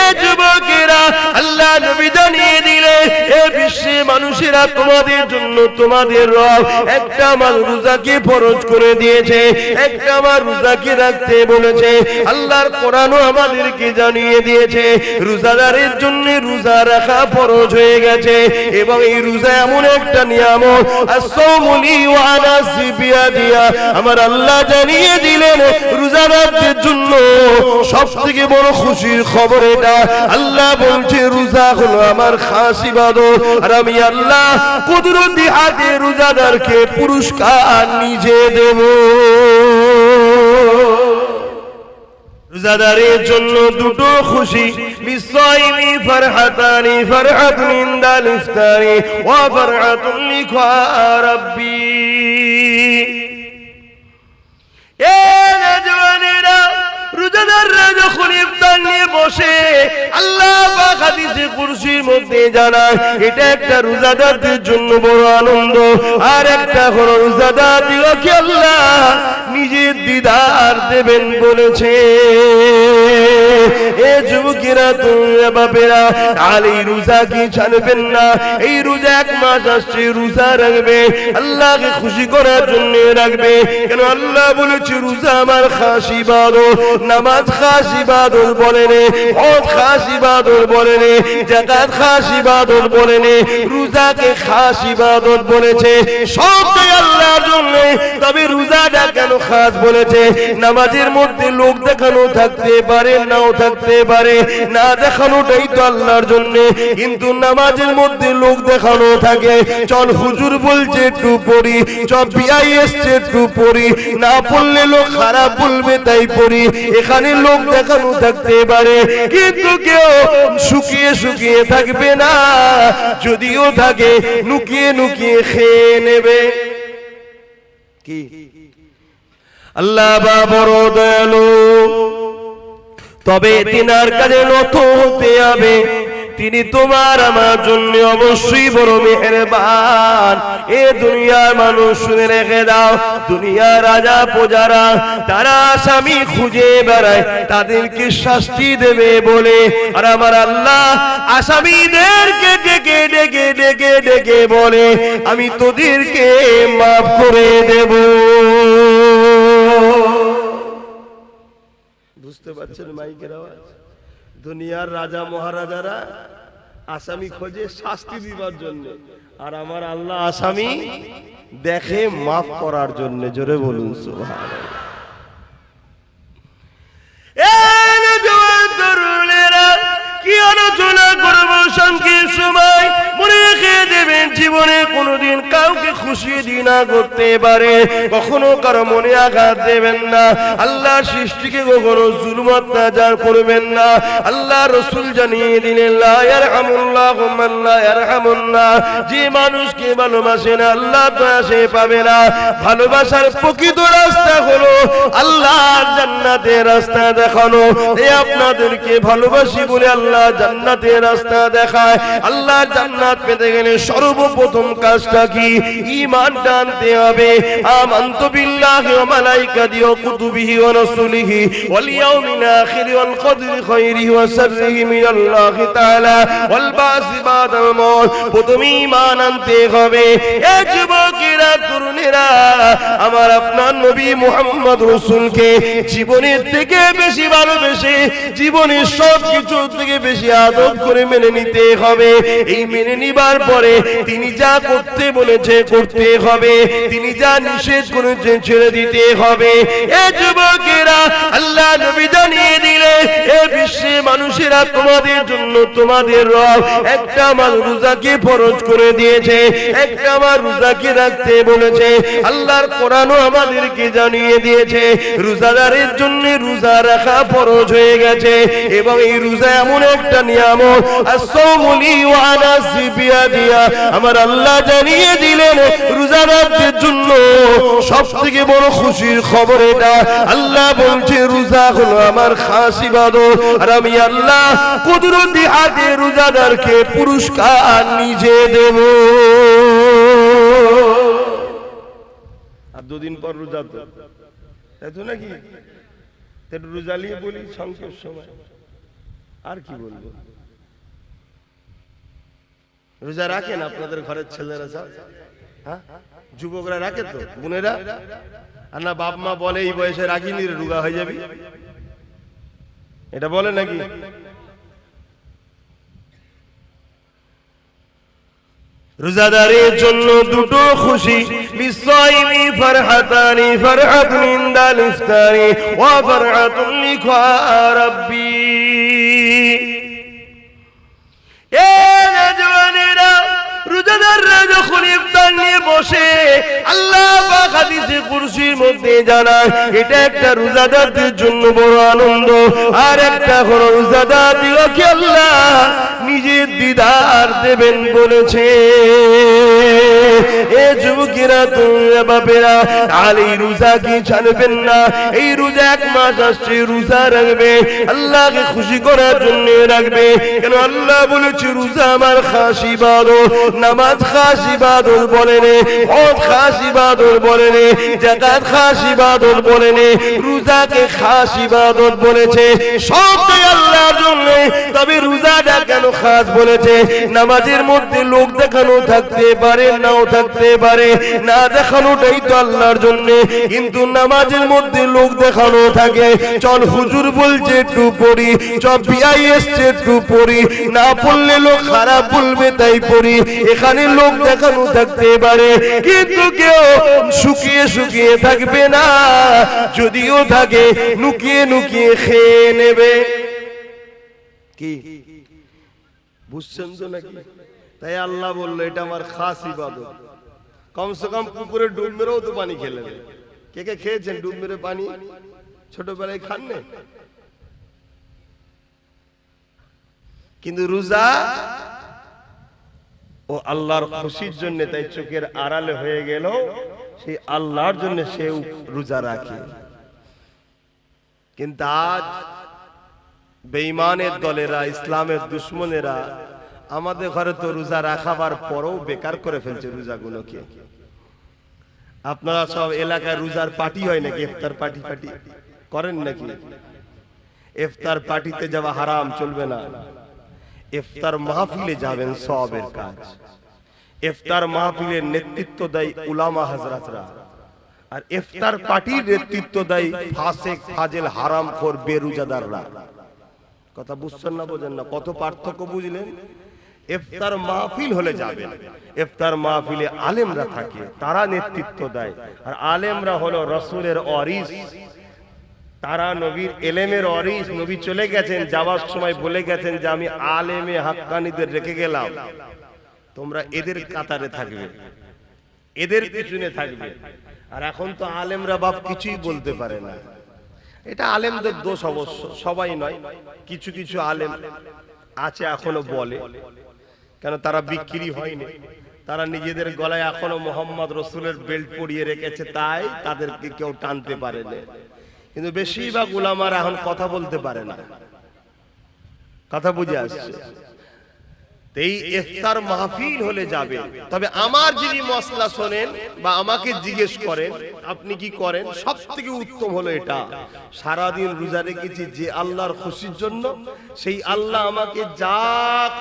এ যুবকেরা, আল্লাহ নবী জানিয়ে দিলে এ বিশ্বে মানুষেরা তোমাদের জন্য তোমাদের রব একটা মাস রোজাকে ফরজ করে দিয়েছে, একটা মাস রোজাকে রাখতে বলেছে। আল্লাহর কোরআনও আমাদেরকে জানিয়ে দিয়েছে রোজাদারের জন্য রোজা রাখা ফরজ হয়ে গেছে। এবং এই রোজা এমন একটা নিয়ামত, as-sawmuli wa ana sibiya, আমার আল্লাহ জানিয়ে দিলেন রোজাদারদের জন্য সবথেকে বড় খুশির খবর এটা। আল্লাহ বলছে রোজা হলো আমার খাস ইবাদত, আর আমি আল্লাহ কুদরতি হাতে রোজাদারকে পুরস্কার নিজে দেব। রোজাদারের জন্য দুটো খুশি, বিসাইমি ফারহাতানি, ফারহাতুন ইনদাল ইফতারি ওয়া ফারহাতুন লিকা রাব্বি। এ নওজওয়ানেরা, রোজাদাররা যখন ইফতার নিয়ে বসে, আল্লাহ পাক হাদিসে কুরসির মধ্যে জানায় এটা একটা রোজাদারদের জন্য বড় আনন্দ। আর একটা হলো রোজাদারদেরকে আল্লাহ নিজের দিদার দেবেন বলেছে। এ যুবকেরা, তোমরা বাপেরা, আর এই রোজা কি ছাড়বেন না। এই রোজা এক মাস আসছে, রোজা রাখবে, আল্লাহকে খুশি করার জন্য রাখবে। কেন আল্লাহ বলেছে রোজা আমার খাস ইবাদত, নামাজ খাস ইবাদত বলেন, হজ খাস ইবাদত বলেন, যাকাত খাস ইবাদত বলেন, রোজাকে খাস ইবাদত বলেছে। সবটাই আল্লাহর জন্য। তবে রোজাটা কেন খাস বলেছে? নামাজের মধ্যে লোক দেখানো থাকতে পারে, নাও থাকতে পারে, না দেখানোটাই তো আল্লাহর জন্য। কিন্তু নামাজের মধ্যে লোক দেখানো থাকে, চল হুজুর বলছে একটু পড়ি, চল বিআই এসছে একটু পড়ি, না পড়লে লোক খারাপ বলবে তাই পড়ি, এখানে লোক দেখানো থাকতে পারে। কিন্তু কেউ শুকিয়ে শুকিয়ে থাকবে না, যদিও থাকে নুকিয়ে নুকিয়ে খেয়ে নেবে। কি আল্লাহ বা বড় দয়ালু, তবে তিনার কাছে নত হতে হবে। তিনি তোমার আমার জন্য অবশ্যই বড় মেহেরবান। এ দুনিয়ার মানুষ শুনে রেখে দাও, দুনিয়ার রাজা প্রজারা তারা আসামি খুঁজে বেড়ায়, তাদেরকে শাস্তি দেবে বলে, আর আমার আল্লাহ আসামিদেরকে ডেকে ডেকে ডেকে ডেকে বলে আমি তোদেরকে মাফ করে দেব। বুঝতে পারছেন মাইকের আওয়াজ? দুনিয়ার রাজা মহারাজারা আসামি খোঁজে শাস্তি দিবার জন্য, আর আমার আল্লাহ আসামি দেখে মাফ করার জন্য। জোরে বলুন সুবহানাল্লাহ। কি আলোচনা করবো সংক্ষিপ্ত সময়, মনে রেখে দেবেন জীবনে কোনোদিন কাউকে খুশি দিনা করতে পারে, কখনো কারো মনে আঘাত দেবেন না। আল্লাহ সৃষ্টিকে কখনো জুলুম অত্যাচার করবেন না। আল্লাহ রাসূল জানিয়ে দিলেন লা ইয়ারহামুল্লাহু মান লা ইয়ারহামুন্নাস, যে মানুষকে ভালোবাসে না আল্লাহ দয়া সে পাবে না। ভালোবাসার প্রকৃত রাস্তা হলো আল্লাহর জান্নাতের রাস্তা দেখানো। এই আপনাদেরকে ভালোবাসি বলে আল্লাহ জান্নাতের রাস্তা দেখায়। আল্লাহ জান্নাত পেতে গেলে সর্বপ্রথম কাজটা কি? ঈমান আনতে হবে। আমানতু বিল্লাহি ওয়া মালাইকাতিহি ওয়া কুতুবিহি ওয়া রাসূলিহি ওয়াল ইয়াউমিল আখির ওয়াল কদরি খায়রিহি ওয়া শাররিহি মিনাল্লাহি তাআলা ওয়াল বাসি বাদাল মউত। প্রথমে ঈমান আনতে হবে। এ যুবকেরা, তরুণেরা, আমার আপনার নবী মুহাম্মদ রাসূলকে জীবনের থেকে বেশি ভালোবেসে, জীবনের সব কিছু থেকে বেশি আদব করে মেনে নিতে হবে। এই মেনে নিবার পরে তিনি যা করতে বলেছে করতে হবে, তিনি যা নিষেধ করেছেন ছেড়ে দিতে হবে। এ যুবকেরা, আল্লাহ নবী জানিয়ে দিলে এ বিশ্বে মানুষেরা তোমাদের জন্য তোমাদের রব একটা মাস রোজাকে ফরজ করে দিয়েছে, একটা মাস রোজাকে রাখতে বলেছে। আল্লাহর কোরআনও আমাদেরকে জানিয়ে দিয়েছে রোজাদারের জন্য রোজা রাখা ফরজ হয়ে গেছে। এবং এই রোজা এমন একটা নিয়ামত, as-sawmuli wa ana sibiya, আমার আল্লাহ জানিয়ে দিলেন রোজাদারদের জন্য সবথেকে বড় খুশির খবর এটা। আল্লাহ বলছে রোজা হলো আমার খাস ইবাদত, আর আমি আল্লাহ কুদরতি হাতে রোজাদারকে পুরস্কার নিজে দেব। আর দুদিন পর রোজা, তো তাই তো নাকি? রোজা নিয়ে বলি সংক্ষেপ সময়। আর কি বলবো? রোজা রাখেন আপনাদের ঘরের ছেলেরা সব? হ্যাঁ, যুবকরা রাখে তো, বোনেরা? আর না বাপ মা বলে এই বয়সে রাখিনি, রোগা হয়ে যাবি, এটা বলে নাকি? রোজাদারের জন্য দুটো খুশি, লিসাইমি ফারহাতানি, ফারহাতুন ইনদাল ইফতারি ওয়া ফারহাতুন লিকা রাব্বি। এ নওজওয়ানেরা, রোজাদাররা যখন ইফতার নিয়ে বসে, আল্লাহ পাক হাদিসে কুরসির মধ্যে জানায় এটা একটা রোজাদারদের জন্য বড় আনন্দ। আর একটা হলো রোজাদারদিগকে আল্লাহ নিজের দিদার দেবেন বলেছে। এ যুবকেরা, তোমরা বাপেরা, আর এই রোজা কি ছাড়বেন না? এই রোজা 1 মাস আসছে, রোজা রাখবে, আল্লাহকে খুশি করার জন্য রাখবে। কেন আল্লাহ বলেছে রোজা আমার খাস ইবাদত, নামাজ খাস ইবাদত বলেন, হজ খাস ইবাদত বলেন, যাকাত খাস ইবাদত বলেন, রোজাকে খাস ইবাদত বলেছে। সবটাই আল্লাহর জন্য। তবে রোজাটা কেন খাস বলেছে? নামাজের মধ্যে লোক দেখানো থাকতে পারে, নাও থাকতে পারে, না দেখানোটাই তো আল্লাহর জন্য। কিন্তু নামাজের মধ্যে লোক দেখানো থাকে, চল হুজুর বলছে একটু পড়ি, চল বিআই এসছে একটু পড়ি, না পড়লে লোক খারাপ বলবে তাই পড়ি, এখানে লোক দেখানো থাকতে পারে। কিন্তু কেউ শুকিয়ে শুকিয়ে থাকবে না, যদিও থাকে নুকিয়ে নুকিয়ে খেয়ে নেবে। কি বুঝছেন তো নাকি? তাই আল্লাহ বললো এটা আমার খাস ইবাদত। কমসে কম পুকুরে ডুব মেরেও তো পানি খেলেন। কে কে খেয়েছেন ডুব মেরে পানি? ছোটবেলায় খান না? কিন্তু রোজা ও আল্লাহর খুশির জন্য, তাই চোখের আড়ালে হয়ে গেল, সেই আল্লাহর জন্য সে রোজা রাখে। কিন্তু আজ বেঈমানের দলেরা, ইসলামের দুশ্মনেরা আমাদের ঘরে তো রোজা রাখাবার পরেও বেকার করে ফেলছে রোজাগুলোকে। আপনারা সব এলাকায় রোজার পার্টি হয় নাকি? ইফতার পার্টি পার্টি করেন নাকি? ইফতার পার্টিতে যাওয়া হারাম, চলবে না। ইফতার মাহফিলে যাবেন, সওয়াবের কাজ। ইফতার মাহফিলের নেতৃত্ব দেয় উলামা হযরতরা, আর ইফতার পার্টির নেতৃত্ব দেয় ফাসিক, ফাজিল, হারামখোর, বেরোজাদাররা। কথা বুঝছেন না? বোঝেন না? কত পার্থক্য বুঝলেন? ইফতার মাহফিল হলে যাবেন, ইফতার মাহফিলে আলেমরা থাকে, তারা নেতৃত্ব দেয়। আর আলেমরা হলো রাসূলের ওয়ারিস, তারা নবীর এলেমের ওয়ারিস। নবী চলে গেছেন, যাওয়ার সময় বলে গেছেন যে আমি আলেমে হাক্কানীদের রেখে গেলাম, তোমরা এদের কাতারে থাকবে, এদের পিছনে থাকবে। আর এখন তো আলেমরা বাপ কিছুই বলতে পারে না। এটা আলেমদের দোষ অবশ্য, সবাই নয়, কিছু কিছু আলেম আছে এখনো বলে। কেন? তারা বিক্রি হয়নি, তারা নিজেদের গলায় এখনো মোহাম্মদ রসুলের বেল্ট পরিয়ে রেখেছে, তাই তাদেরকে কেউ টানতে পারে না। কিন্তু বেশিরভাগ উলামারা এখন কথা বলতে পারে না। কথা বুঝে আসছে? এই ইফতার মাহফিল হলে যাবে। তবে আমার যদি মসলা শোনেন বা আমাকে জিজ্ঞেস করেন আপনি কি করেন, সবথেকে উত্তম হলো এটা, সারাদিন রোজা রেখেছি যে আল্লাহর খুশির জন্য, সেই আল্লাহ আমাকে যা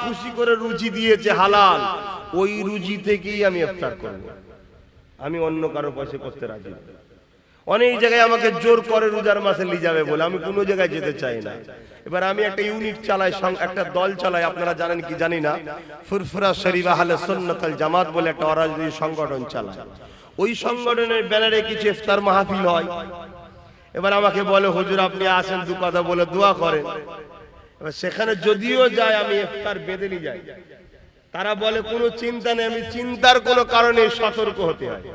খুশি করে রুজি দিয়েছে হালাল, ওই রুজি থেকেই আমি ইফতার করব। আমি অন্য কারো পয়সা করতে রাজি না। অনেক জায়গায় আমাকে জোর করে রোজার মাসে নিয়ে যাবে বলে, আমি কোনো জায়গায় যেতে চাই না। এবার আমি একটা ইউনিট চালাই, একটা দল চালাই, আপনারা জানেন কি জানি না, ফুরফুরা শরীফ আহলে সুন্নাত ওয়াল জামাত বলে একটা অরাজনৈতিক সংগঠন চালায়। ওই সংগঠনের ব্যানারে কিছু ইফতার মাহফিল হয়। এবার আমাকে বলে হুজুর আপনি আসেন, দু কথা বলে দোয়া করেন। এবার সেখানে যদিও যায় আমি ইফতার বেঁধে নিয়ে যাই। তারা বলে কোনো চিন্তা নেই, আমি চিন্তার কোনো কারণে সতর্ক হতে হয়।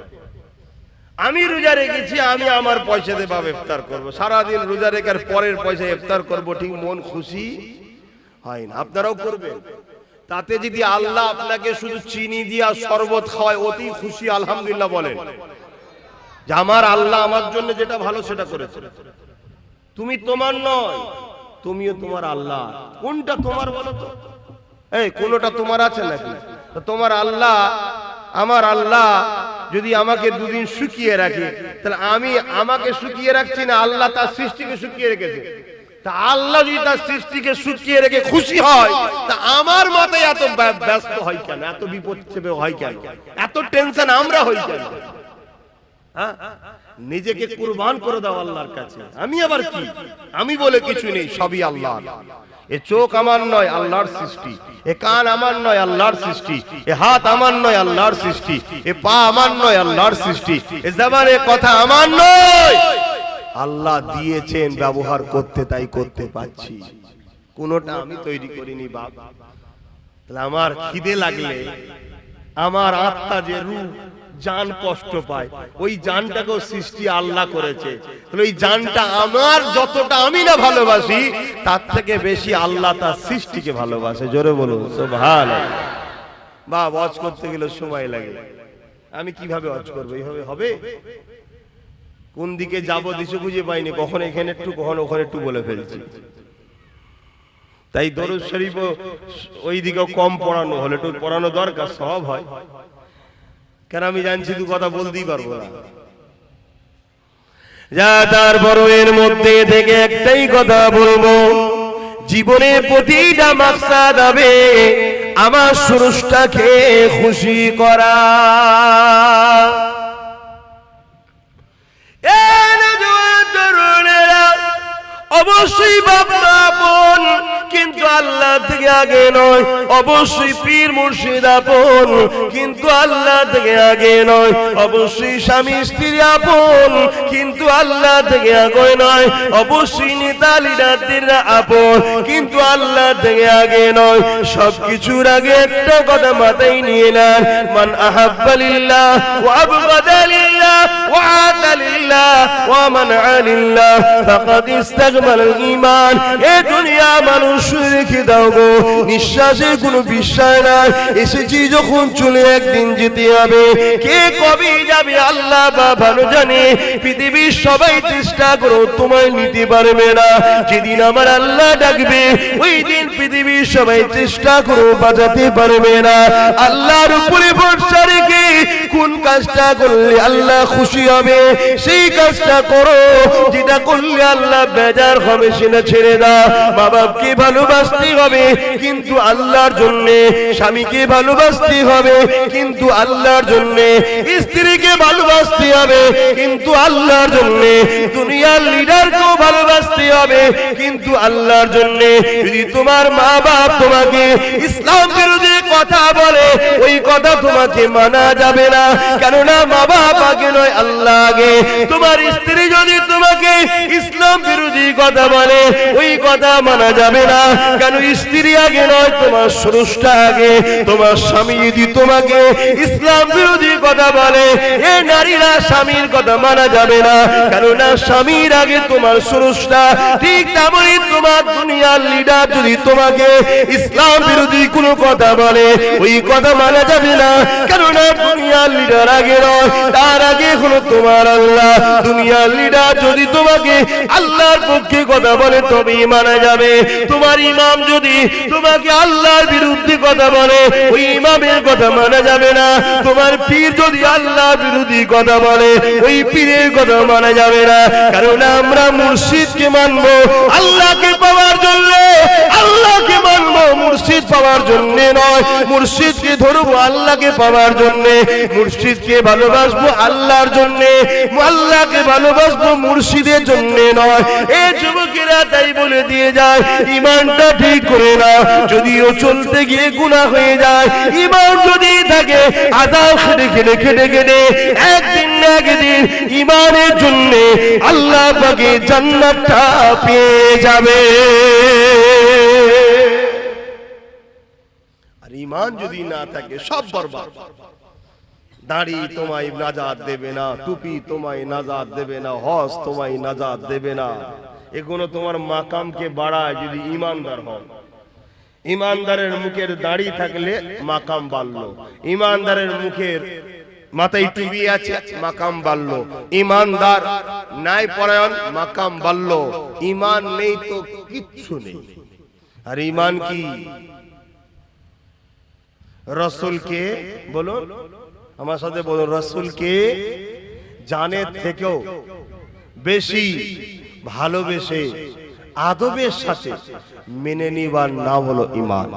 আমি রোজা রেখেছি, আমি আমার পয়সা দিয়ে বাবা ইফতার করবো, সারাদিন রোজা রেখার পরের পয়সা ইফতার করবো, ঠিক মন খুশি হয় না। আপনারাও করবেন। তাতে যদি আল্লাহ আপনাকে শুধু চিনি দিয়া শরবত খাওয়ায়, অতি খুশি আলহামদুলিল্লাহ বলেন যে আমার আল্লাহ আমার জন্য যেটা ভালো সেটা করেছে। তুমি তোমার নয়, তুমিও তোমার আল্লাহ। কোনটা তোমার বলো তো? এই কোনটা তোমার আছে নাকি? তোমার আল্লাহ, আমার আল্লাহ যদি আমাকে দুদিন শুকিয়ে রাখে, তাহলে আমি আমাকে শুকিয়ে রাখছি না, আল্লাহ তার সৃষ্টিকে শুকিয়ে রেখেছে। তা আল্লাহ যদি তার সৃষ্টিকে শুকিয়ে রেখে খুশি হয়, তা আমার মতে এত ব্যস্ত হয় কেন, এত বিপদ চেপে হয় কেন, এত টেনশন আমরা হই কেন? নিজেকে কুরবান করে দাও আল্লাহর কাছে। আমি আবার কি, আমি বলে কিছু নেই, সবই আল্লাহ। এ চোখ আমার নয়, আল্লাহর সৃষ্টি। এ কান আমার নয়, আল্লাহর সৃষ্টি। এ হাত আমার নয়, আল্লাহর সৃষ্টি। এ পা আমার নয়, আল্লাহর সৃষ্টি। এ জবানের কথা আমার নয়, আল্লাহ দিয়েছেন, ব্যবহার করতে তাই করতে পাচ্ছি। কোনটা আমি তৈরি করিনি বাপ। তাহলে আমার খিদে লাগলে আমার আত্মা যে রূহ জান কষ্ট পায়, ওই জানটাকেও সৃষ্টি আল্লাহ করেছে। তাহলে ওই জানটা আমার যতটা আমি না ভালোবাসি, তার থেকে বেশি আল্লাহ তার সৃষ্টিকে ভালোবাসে। জোরে বলুন সুবহানাল্লাহ। বা ওয়াজ করতে গেলে সময় লাগে, আমি কিভাবে ওয়াজ করবো? এইভাবে হবে? কোন দিকে যাবো দিশে খুঁজে পাইনি, কখন এখানে একটু কখন ওখানে একটু বলে ফেলছি। তাই দরুদ শরীফ ওই দিকেও কম পড়ানো হলে একটু পড়ানো দরকার, সব হয়। কেন আমি জানছি তুই কথা বলতেই পারবো না। যা তারপর এর মধ্যে থেকে একটাই কথা বলবো, জীবনের প্রতিটা মাকসাদ হবে আমার স্রষ্টাকে খুশি করা। অবশ্যই বাবা আপন, কিন্তু আল্লাহ থেকে আগে নয়। অবশ্যই পীর মুর্শিদ আপন, কিন্তু আল্লাহ থেকে আগে নয়। অবশ্যই স্বামী স্ত্রী আপন, কিন্তু আল্লাহ থেকে আগে নয়। অবশ্যই নেতা লিডাররা আপন, কিন্তু আল্লাহ থেকে আগে নয়। সবকিছুর আগে একটা কথা মাথায় নিয়ে নেন, মান আহাব্বা লিল্লাহ ওয়া আবগাদা লিল্লাহ ওয়া আতা লিল্লাহ ওয়া মানআ লিল্লাহ ফাকাদ ইস্তাকমাল ঈমান। এই দুনিয়া মানুষ রেখে দাও গো, নিঃশ্বাসের কোনো বিশ্বাস নাই। এসেছি যখন চলে একদিন যেতে হবে, কে কবে যাবে আল্লাহ বা ভালো জানে। পৃথিবীর সবাই চেষ্টা করো, তোমায় নিতে পারবে না। যেদিন আমার আল্লাহ ডাকবে, ওই দিন পৃথিবীর সবাই চেষ্টা করো, বাঁচাতে পারবে না। আল্লাহর উপরে ভরসা রেখে কোন কাজটা করলে আল্লাহ খুশি হবে, সেই কাজটা করো। যেটা করলে আল্লাহ বেজার হবে, সেটা ছেড়ে দাও। মা বাপকে ভালোবাসতে হবে, কিন্তু আল্লাহর জন্য। স্বামীকে ভালোবাসতে হবে, কিন্তু আল্লাহর জন্য। স্ত্রীকে ভালোবাসতে হবে, কিন্তু আল্লাহর জন্য। দুনিয়ার লিডারকেও ভালোবাসতে হবে, কিন্তু আল্লাহর জন্য। যদি তোমার মা বাপ তোমাকে ইসলাম বিরোধী কথা বলে, ওই কথা তোমাকে মানা যাবে না, কেননা মা বাপ আগে নয়, আল্লাহ আগে। তোমার স্ত্রী যদি তোমাকে ইসলাম বিরোধী কথা বলে, ওই কথা মানা যাবে না, কেন স্ত্রী আগে নয়, তোমার স্রষ্টা আগে। তোমার স্বামী যদি তোমাকে ইসলাম বিরোধী কথা বলে, এ নারীরা স্বামীর কথা মানা যাবে না, কেননা স্বামীর আগে তোমার স্রষ্টা। ঠিক তেমনই তোমার দুনিয়ার লিডার যদি তোমাকে ইসলাম বিরোধী কোনো কথা বলে, ওই কথা মানা যাবে না, কেননা দুনিয়ার লিডার আগে নয়, তার আগে হলো তোমার আল্লাহ। দুনিয়ার লিডার যদি তোমাকে আল্লাহর পক্ষে কথা বলে, তবেই মানা যাবে। তোমার ইমাম যদি তোমাকে আল্লাহর বিরুদ্ধে কথা বলে, ওই ইমামের কথা মানা যাবে না। তোমার পীর যদি আল্লাহর বিরোধী কথা বলে, ওই পীরের কথা মানা যাবে না, কারণ আমরা মুর্শিদকে মানবো আল্লাহকে পাওয়ার জন্য। আল্লাহকে মানবো মুর্শিদ পাওয়ার জন্য নয়। মুর্শিদকে ধরবো আল্লাহকে পাওয়ার জন্য। মুর্শিদকে ভালোবাসবো আল্লাহর জন্য, আল্লাহকে ভালোবাসবো মুর্শিদের জন্য নয়। এই যুবকেরা তাই বলে দিয়ে যায়, ইমানটা ঠিক করে না। যদিও চলতে গিয়ে গুনাহ হয়ে যায়, ইমান যদি থাকে, আযাব খেটে খেটে খেটে খেটে একদিন না একদিন ইমানের জন্য আল্লাহ পাকে জান্নাতটা পেয়ে যাবে। আর ইমান যদি না থাকে, সব বরবাদ। দাড়ি তোমায় নাজাত দেবে না, টুপি তোমায় নাজাত দেবে না, হজ তোমায় নাজাত দেবে না। এগুলো তোমার মাকামকে বাড়ায় যদি ইমানদার হও। ইমানদারের মুখের দাড়ি থাকলে মাকাম বাড়লো, ইমানদারের মুখের মাথায় টুপি আছে, মাকাম বাড়লো। ইমানদার নাই পরায়ণ, মাকাম বাড়লো। ইমান নেই তো কিচ্ছু নেই। আর ইমান কি? রাসূলকে বলুন, আমার সাথে বলুন, রাসূলকে জানের থেকেও বেশি ভালোবেসে আদবের সাথে মেনে নিবার নাম হলো ঈমান।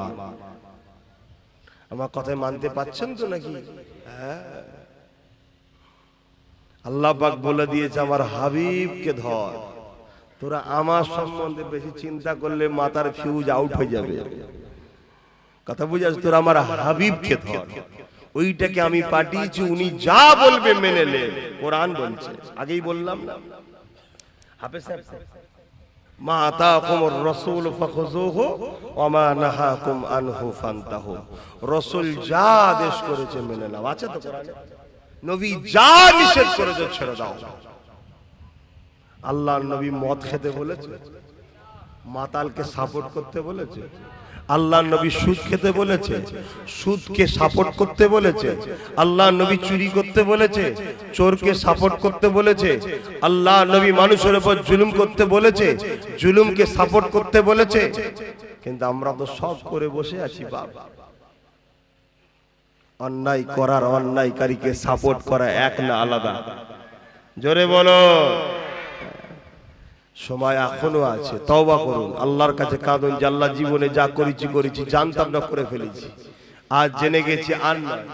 আমার কথায় মানতে পারছেন তো নাকি? হ্যাঁ, আল্লাহ পাক বলে দিয়েছে আমার হাবিবকে ধর। তোরা আমার সম্বন্ধে বেশি চিন্তা করলে মাথার ফিউজ আউট হয়ে যাবে। কথা বুঝাস? তোরা আমার হাবিবকে ধর, ওইটাকে আমি পাঠিয়েছি, উনি যা বলবে মেনে নে। কোরআন বলছে, আগেই বললাম না, হাফেজ সাহেব, মা আতাকুমুর রাসূল ফাখুযুহু ওয়া মা নাহাকুম আনহু ফান্তাহু। রাসূল যা আদেশ করেছে মেনে নাও, আছে তো কোরআনে। নবী যা নিষেধ করেছে ছেড়ে দাও। আল্লাহর নবী মদ খেতে বলেছে, মাতালকে সাপোর্ট করতে বলেছে। আল্লাহর নবী সুদ খেতে বলেছে, সুদকে সাপোর্ট করতে বলেছে। আল্লাহর নবী চুরি করতে বলেছে, চোরকে সাপোর্ট করতে বলেছে। আল্লাহর নবী মানুষের উপর জুলুম করতে বলেছে, জুলুমকে সাপোর্ট করতে বলেছে। কিন্তু আমরা তো সব করে বসে আছি বাবা। অন্যায় করার অন্যায়কারীকে সাপোর্ট করা এক না আলাদা? জোরে বলো। সময় এখনো আছে, তওবা করুন, আল্লাহর কাছে কাঁদুন যে আল্লাহ জীবনে যা করেছি জানতাম না, করে ফেলেছি, আজ জেনে গেছি আর নয়।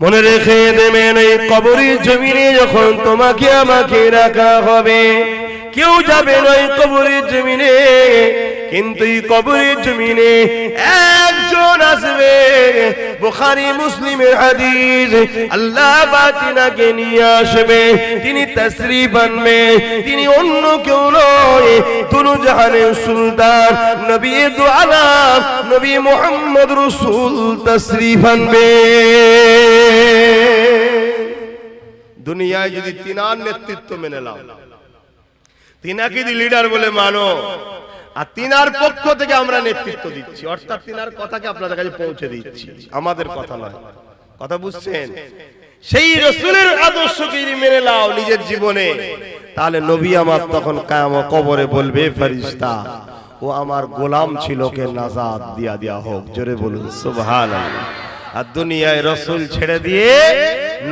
মনে রেখে দেবেন এই কবরের জমিনে যখন তোমাকে আমাকে রাখা হবে, কেউ যাবে না এই কবরের জমিনে, কিন্তু এই কবরের জমিনে একজন আসবে। বুখারী মুসলিমের হাদিস, আল্লাহ বাতিনাকে নিয়ে আসবে, তিনি তাশরীফ আনবে। তিনি অন্য কেউ নয়, দুনু জাহানের সুলতান নবী দু আলম নবী মুহাম্মদ রাসূল তাশরীফ আনবে। দুনিয়ায় যদি তিনার নেতৃত্ব মেনে নাও, তিনাকে যদি লিডার বলে মানো, আর তিনার পক্ষ থেকে আমরা নেতৃত্ব দিচ্ছি, অর্থাৎ তিনার কথাকে আপনাদের কাছে পৌঁছে দিচ্ছি, আমাদের কথা নয়। কথা বুঝছেন? সেই রাসূলের আদর্শকে যদি মেনে নাও নিজের জীবনে, তাহলে নবী আমার তখন কিয়ামত কবরে বলবে, ফেরেশতা ও আমার গোলাম ছিল, কে নাজাত দিয়া দেয়া হোক। জোরে বলুন সুবহানাল্লাহ। আর দুনিয়ায় রাসূল ছেড়ে দিয়ে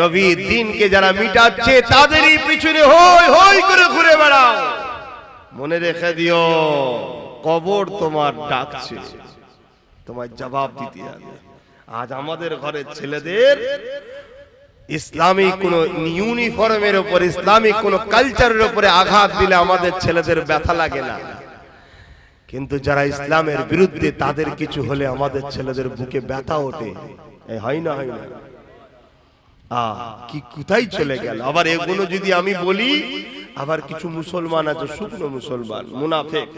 নবী দ্বীনকে যারা মিটাচ্ছে, তাদেরই পিছনে হই হই করে ঘুরে বেড়াও। মনে রেখে দিও, কবর তোমার ডাকছে, তোমার জবাব দিতে হবে। আজ আমাদের ঘরের ছেলেদের ইসলামিক কোন ইউনিফর্মের উপর, ইসলামিক কোন কালচারের উপরে আঘাত দিলে আমাদের ছেলেদের ব্যথা লাগে না, কিন্তু যারা ইসলামের বিরুদ্ধে, তাদের কিছু হলে আমাদের ছেলেদের বুকে ব্যথা ওঠে। হয় না? হয় না? কি কোথায় চলে গেল? আবার এগুলো যদি আমি বলি, আবার কিছু মুসলমান আছে শুকনো মুসলমান, মুনাফিক,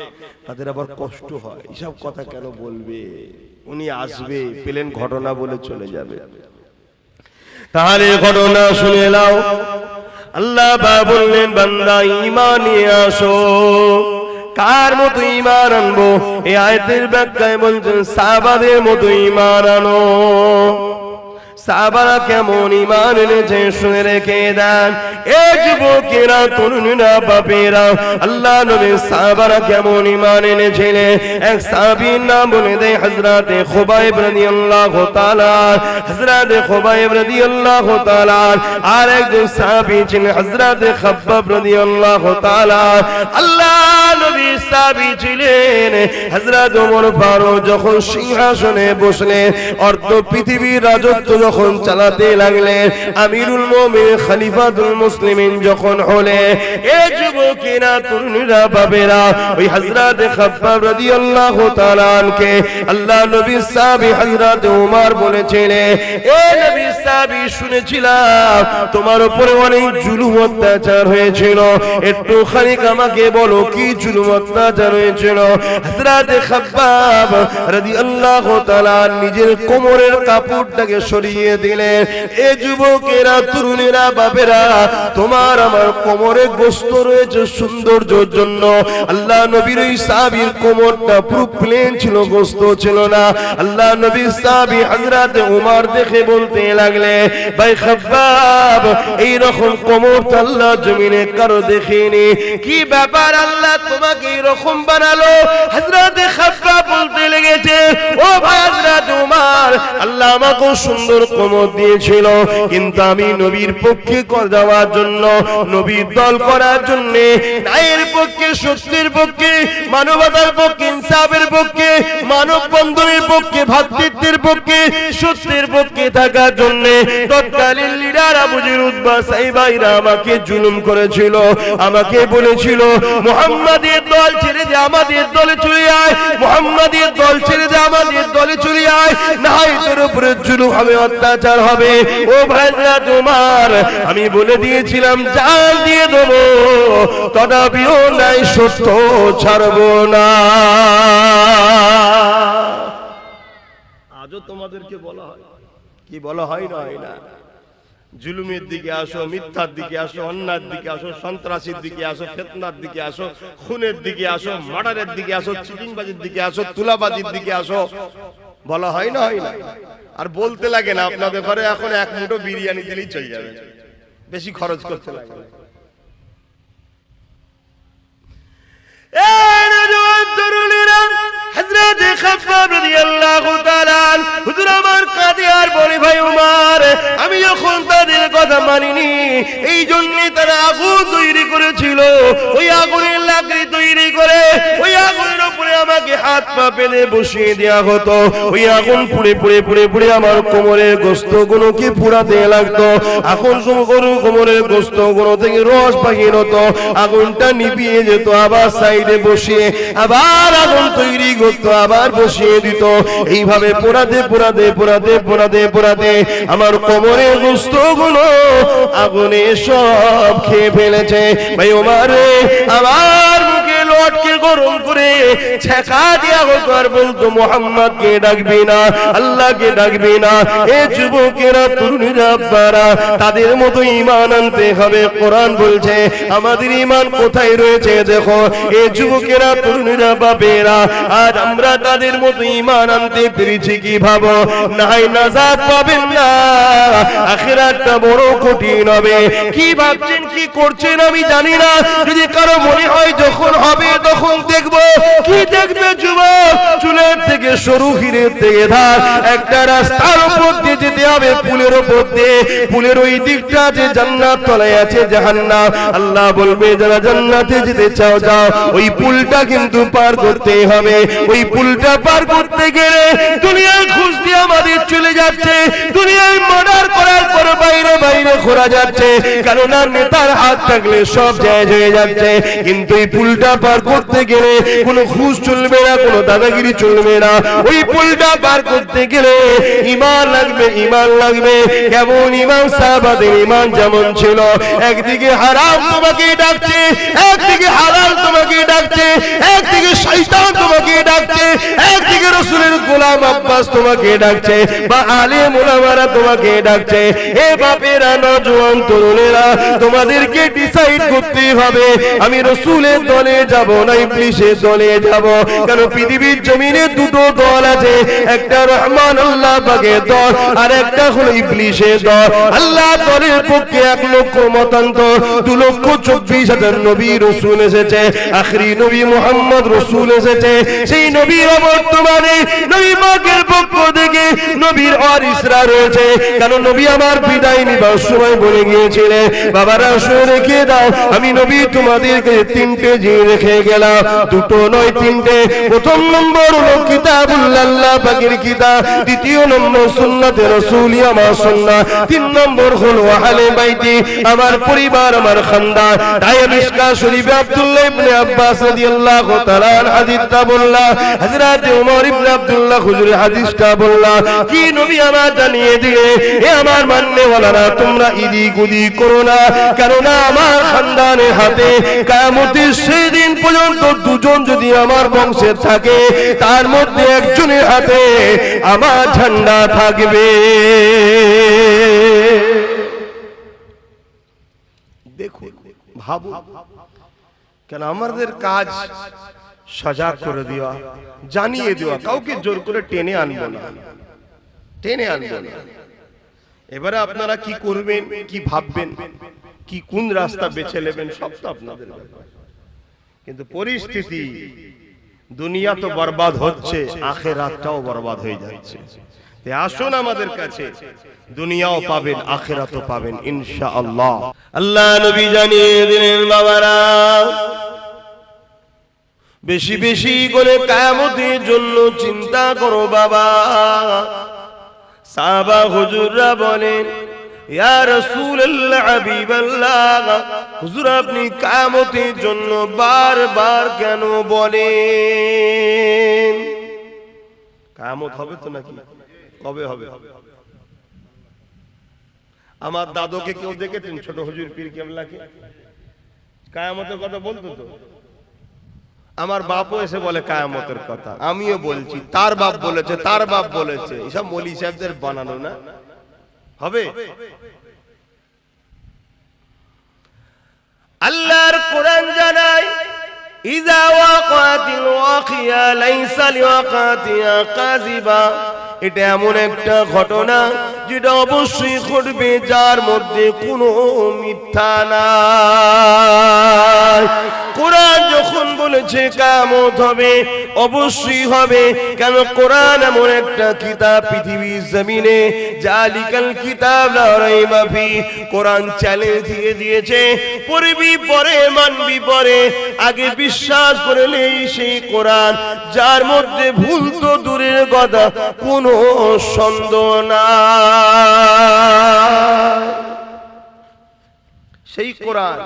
তাদের আবার কষ্ট হয়, এসব কথা কেন বলবে? উনি আসবে, প্লেন ঘটনা বলে চলে যাবে। তাহলে ঘটনা শুনে নাও। আল্লাহ বললেন, বান্দা ঈমান নিয়ে আসো। কার মতো ঈমান আনবো? এই আয়াতের ব্যাখ্যায় বলছেন, সাহাবাদের মতো ঈমান আনো। সাহাবারা কেমন ঈমান এনেছে শুনে রেখে দেন। এই যুবকেরা, তরুণীরা, বাপেরা, আল্লাহ নবী সাহাবারা কেমন ঈমান এনেছিলেন, এক সাহাবীর নাম বলে দেয় হযরতে খুবাইব রাদিয়াল্লাহু তাআলা। হযরতে খুবাইব রাদিয়াল্লাহু তাআলা আর একজন সাহাবী ছিলেন হযরতে খাব্বাব রাদিয়াল্লাহু তাআলা। আল্লাহ নবী সাহাবী ছিলেন। হযরত ওমর ফারুক যখন সিংহাসনে বসলেন, অর্ধ পৃথিবীর রাজত্ব যখন চালাতে লাগলেন, আমিরুল মুমিনিন খলিফাতুল মুসলিমিন যখন হলে, এই যুবকেরা, তরুণীরা, বাবেরা, ওই হযরত খাব্বাব রাদিয়াল্লাহু তাআলা আনকে আল্লাহ নবী সাহাবী হযরত ওমর বলেছিলেন, এ নবী সাহাবী, শুনেছিলাম তোমার উপরে অনেক জুলুম অত্যাচার হয়েছিল, একটু খানিক আমাকে বলো কি জুলুম অত্যাচার হয়েছিল? হযরত খাব্বাব রাদিয়াল্লাহু তাআলা নিজের কোমরের কাপড়টাকে সরিয়ে দিলেন। এ যুবকেরা, তরুণীরা, বাবেরা, তোমার আমার কোমরে গোশত রয়েছে সৌন্দর্যের জন্য। আল্লাহ নবীর ওই সাহাবীর কোমরটা পুরো প্লেন ছিল, গোশত ছিল না। আল্লাহ নবী সাহাবী হযরত ওমর দেখে বলতে লাগলে, ভাই খাব্বাব, এই রকম কোমর তো আল্লাহ জমিনে কারো দেখিনি, কি ব্যাপার আল্লাহ তোমাকে এই রকম বানালো? হযরত খাব্বাব বলতে লেগেছে, ও ভাই হযরত ওমর, আল্লাহ আমাকেও সুন্দর কোমর দিয়েছিল, কিন্তু আমি নবীর পক্ষে যাওয়ার জন্য, নবীর দল করার জন্য, ন্যায়ের পক্ষে, সত্যের পক্ষে, মানবতার পক্ষে, ইনসাফের পক্ষে, মানব বন্ধনের পক্ষে, ভ্রাতৃত্বের পক্ষে, সত্যের পক্ষে থাকার জন্য তৎকালীন লিডার আবু জেহেল উতবা সাইবাইরা আমাকে জুলুম করেছিল। আমাকে বলেছিল মুহাম্মাদের দল ছেড়ে দে, আমাদের দলে চলে আয়, মুহাম্মাদের দল ছেড়ে দে, আমাদের দলে চলে আয়, না হয় তোর উপরে জুলুম হবে, অত্যাচার হবে। ও ভাইরা তোমার, আমি বলে দিয়েছিলাম জান দিয়ে দেবো, তথাপিও নাই সত্য ছাড়বো না। আজও তোমাদেরকে বলা হয়, কি বলা হয় না, হয় না, জুলুমের দিকে আসো, মিথ্যার দিকে আসো, অন্যায়ের দিকে আসো, সন্ত্রাসীর দিকে আসো, ফিতনার দিকে আসো, খুনের দিকে আসো, মার্ডারের দিকে আসো, চিটিংবাজির দিকে আসো, তুলাবাজির দিকে আসো, বলা হয় না, হয় না। আর বলতে লাগে না, আপনাদের ঘরে এখন এক মুঠো বিরিয়ানি দিলেই চলে যাবে, বেশি খরচ করতে লাগে না। হযরত খাব্বাব রাদিয়াল্লাহু তাআলা হুজুর আমার কাঁদে আর বলে, ভাই উমর, আমি যখন তাদের কথা মানিনি, এই জন্য তারা আগুন তৈরি করেছিল, ওই আগুনের লাকড়ি তৈরি করে ওই আগুনের উপরে আমাকে হাত পা বেঁধে বসিয়ে দেওয়া হতো। ওই আগুন পুড়ে পুড়ে পুড়ে পুড়ে আমার কোমরের গোশতগুলোকে পুড়াতে লাগতো। এখন কোমরের গোশতগুলো থেকে রস বাহির হতো, আগুনটা নিভিয়ে যেত, আবার সাইডে বসিয়ে আবার আগুন তৈরি করতো, আবার বসিয়ে দিত। এইভাবে পোড়াতে পোড়াতে পোড়াতে পোড়াতে পোড়াতে আমার কোমরের গোশতগুলো আগুনে সব খেয়ে ফেলেছে। ভাই ওমর, আবার মুখে লটকে গরম করে ছেঁকা দিয়া হতো আর বলতো, মুহাম্মদকে ডাকবি না, আল্লাহকে ডাকবি না। এ যুবকেরা, তরুণীরা, আব্বারা, তাদের মতো ঈমান আনতে হবে। কোরআন বলছে আমাদের ঈমান কোথায় রয়েছে দেখো। এ যুবকেরা, তরুণীরা, বাপেরা, আজ আমরা তাদের মতো ঈমান আনতে পেরেছি কি ভাবো? নাই নাজাত পাবেন না, আখিরাতটা বড় কঠিন হবে। কি ভাবছেন, কি করছেন আমি জানি না। যদি কারো মনে হয় যখন হবে তখন দেখবো, কি দেখবে যুবক? চুলের থেকে সরু, হিরের থেকে ধার, একটা রাস্তার উপর দিয়ে যেতে হবে, পুলের উপর দিয়ে। পুলের ওই দিকটা যে জান্নাত, তলায় আছে জাহান্নাম। আল্লাহ বলবে যারা জান্নাতে যেতে চাও যাও, ওই পুলটা কিন্তু পার করতে হবে। ওই পুলটা পার করতে গেলে দুনিয়ার ঘুষ দিয়ে আমাদের চলে যাচ্ছে, দুনিয়ায় মার্ডার করার পর বাইরে বাইরে ঘোরা যাচ্ছে, কেননা নেতার হাত থাকলে সব জায়গায় হয়ে যাচ্ছে। কিন্তু এই পুলটা পার করতে গেলে কোনো ঘুষ চলবে না, কোনো দাদাগিরি চলবে না। ওই পুলটা পার করতে গেলে ঈমান লাগবে, ঈমান লাগবে। কেমন ঈমান? সাহাবাদের ঈমান যেমন ছিল, একদিকে হারাম তোমাকে ডাকছে, একদিকে হালাল তোমাকে ডাকছে, একদিকে শয়তান তোমাকে ডাকছে, একদিকে রাসূলের গোলাম আব্বাস তোমাকে ডাকছে, বা আলেম ওলামারা তোমাকে ডাকছে। এ বাপেরা, নওজোয়ান তরুণেরা, তোমাদেরকে ডিসাইড করতে হবে, আমি রাসূলের দলে যাব না ইবলিসের দলে যাব। কারণ পৃথিবীর জমিনে দুটো দল আছে, একটা রহমান আল্লাহ পাকের দল, আর একটা হলো ইবলিসের দল। আল্লাহ দলের পক্ষে 1 লক্ষ মতান্তর, 2,24,000 নবী রাসূল এসেছে, আখরি নবী মুহাম্মদ রাসূল এসেছে। সেই নবীর বর্তমানে নবী পাকের পক্ষ থেকে নবীর ওয়ারিসরা রয়েছে। কারণ নবী আমার বিদায় নিবার সময় বলে গিয়েছিলেন, বাবারা শুনে রেখে দাও, আমি নবী তোমাদেরকে 3টে জিনিস রেখে গেলাম, 2টো নয় 3টে। প্রথম নম্বর হলো কিতাবুল্লাহ, আল্লাহ পাকের কিতাব। দ্বিতীয় নম্বর সুন্নাতে রাসূলি, আমার সুন্নাহ। 3 নম্বর হলো আহলে বাইতি, আমার পরিবার, আমার খানদান। তাই মিশকাত শরীফে আব্দুল্লাহ ইবনে আব্বাস রাদিয়াল্লাহু তাআলা হাদিসটা বললা, হযরত ওমর ইবনে আব্দুল্লাহ হুজুরের হাদিসটা বললা, কি নবী আমার জানিয়ে দিলে, এ আমার মাননেওয়ালারা, তোমরা ইদিক উদিক করো না, কেননা আমার খানদানের হাতে কিয়ামতের সেই দিন পর্যন্ত 2 জন যদি আমার বংশের থাকে, তার মধ্যে একজনের হাতে আমার ঝান্ডা থাকবে। দেখুন, ভাবুন, কেন আমাদের কাজ সজাগ করে দেওয়া, জানিয়ে দেওয়া, কাউকে জোর করে টেনে আনবো না, টেনে আনবো না। এবারে আপনারা কি করবেন, কি ভাববেন, কি কোন রাস্তা বেছে নেবেন, সব তো আপনাদের ব্যাপার। কিন্তু পরিস্থিতি, দুনিয়া তো বরবাদ হচ্ছে, আখিরাতটাও বরবাদ হয়ে যাচ্ছে। আসুন আমাদের কাছে, দুনিয়াও পাবেন আখিরাতও পাবেন ইনশাআল্লাহ। আল্লাহ নবী জানিয়ে দিলেন, বাবারা বেশি বেশি করে কিয়ামতের জন্য চিন্তা করো বাবা। সাহাবা হুজুররা বলেন, ইয়া রাসূলুল্লাহ হাবিবাল্লাহ, হুজুর আপনি কিয়ামতের জন্য বারবার কেন বলেন? কিয়ামত হবে তো নাকি? কবে হবে? আমার দাদুকে কেউ দেখেছেন ছোট হুজুর পীর কেবলাকে? কিয়ামতের কথা বলতো তো। আমার বাপও এসে বলে কিয়ামতের কথা, আমিও বলছি, তার বাপ বলেছে, তার বাপ বলেছে, এসব মৌলী সাহেবদের বানানো না। হবে? আল্লাহর কোরআন জানায়, ইযা ওয়াকাতিল ওয়াকিয়া লাইসা লিওয়াকাতিহা কাযিবা। এটা এমন একটা ঘটনা যেটা অবশ্যই ঘটবে, যার মধ্যে কোনো মিথ্যা নাই। কোরআন যখন বলেছে কিয়ামত হবে, অবশ্যই হবে। কেন? কোরআন এমন একটা কিতাব পৃথিবীর জমিনে, জালিকাল কিতাব লা রাইবা ফি। কোরআন চ্যালেঞ্জ দিয়ে দিয়েছে, পড়বি পরে, মানবি পরে, আগে বিশ্বাস করলেই সেই কোরআন, যার মধ্যে ভুল তো দূরের কথা, কোনো সন্দেহ নাই। সেই কোরআন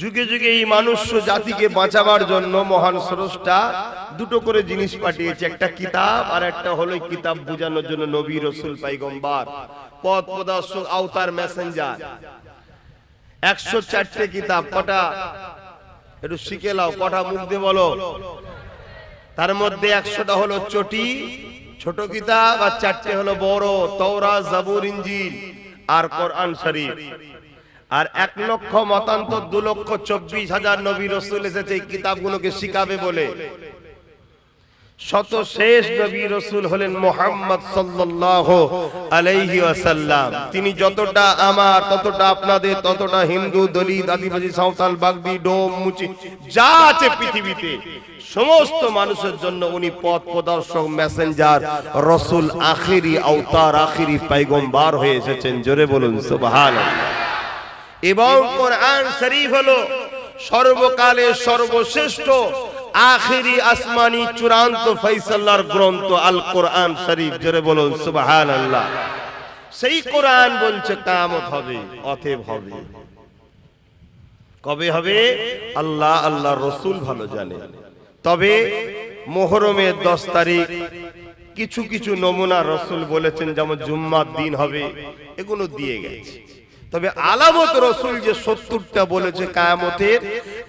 যুগে যুগে এই মানুষ জাতিকে বাঁচাবার জন্য মহান স্রষ্টা দুটো করে জিনিস পাঠিয়েছে, একটা কিতাব আর একটা হলো কিতাব বোঝানোর জন্য নবী রাসূল পয়গম্বর, পথ প্রদর্শক, আওতার, মেসেঞ্জার। 104টে কিতাব। কটা? একটু শিখে নাও, কটা মুখ দিয়ে বলো। তার মধ্যে 100টা হলো চটি ছোট কিতাব, আর 4টে হলো বড়, তাওরাত, জাবুর, ইনজিল আর কোরআন শরীফ। আর 1,00,000 মতান্তর 2,24,000 নবী রাসূল এসেছে এই কিতাবগুলোকে শিখাবে বলে। শত শেষ নবী রাসূল হলেন মুহাম্মদ সাল্লাল্লাহু আলাইহি ওয়াসাল্লাম। তিনি যতটা আমার, ততটা আপনাদের, ততটা হিন্দু, দলিত, আদিবাসী, সাঁওতাল, বাগদি, ডোম, মুচি যা আছে পৃথিবীতে সমস্ত মানুষের জন্য উনি পথ প্রদর্শক, মেসেঞ্জার, রাসূল, আখিরি আওতার, আখিরি পয়গম্বর হয়ে এসেছেন। জোরে বলুন সুবহানাল্লাহ। এবং কোরআন শরীফ হলো সর্বকালের সর্বশ্রেষ্ঠ আখিরি আসমানি চূড়ান্ত ফয়সালার গ্রন্থ আল কোরআন শরীফ। জোরে বলুন সুবহানাল্লাহ। সেই কোরআন বলছে কিয়ামত হবে, অতএব হবে। কবে হবে? আল্লাহ, আল্লাহর রাসূল ভালো জানে। তবে মুহররমের 10 তারিখ কিছু কিছু নমুনা রাসূল বলেছেন, যেমন জুম্মার দিন হবে, এগুলো দিয়ে গেছে। তবে আলামত রাসূল যে 70টা বলেছে কিয়ামতের,